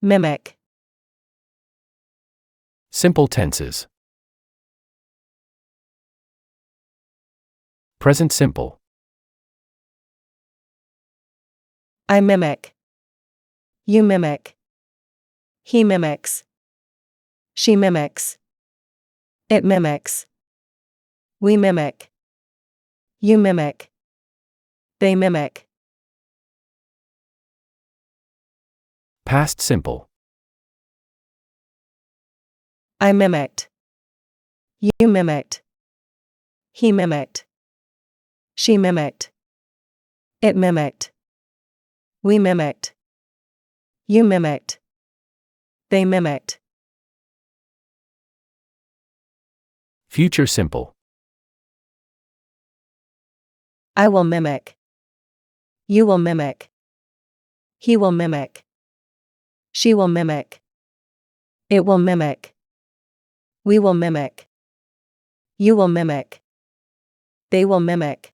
mimic. Simple tenses. Present simple. I mimic. You mimic. He mimics. She mimics. It mimics. We mimic. You mimic. They mimic. Past simple. I mimicked. You mimicked. He mimicked. She mimicked. It mimicked. We mimicked. You mimicked. They mimicked. Future simple. I will mimic. You will mimic. He will mimic. She will mimic. It will mimic. We will mimic. You will mimic. They will mimic.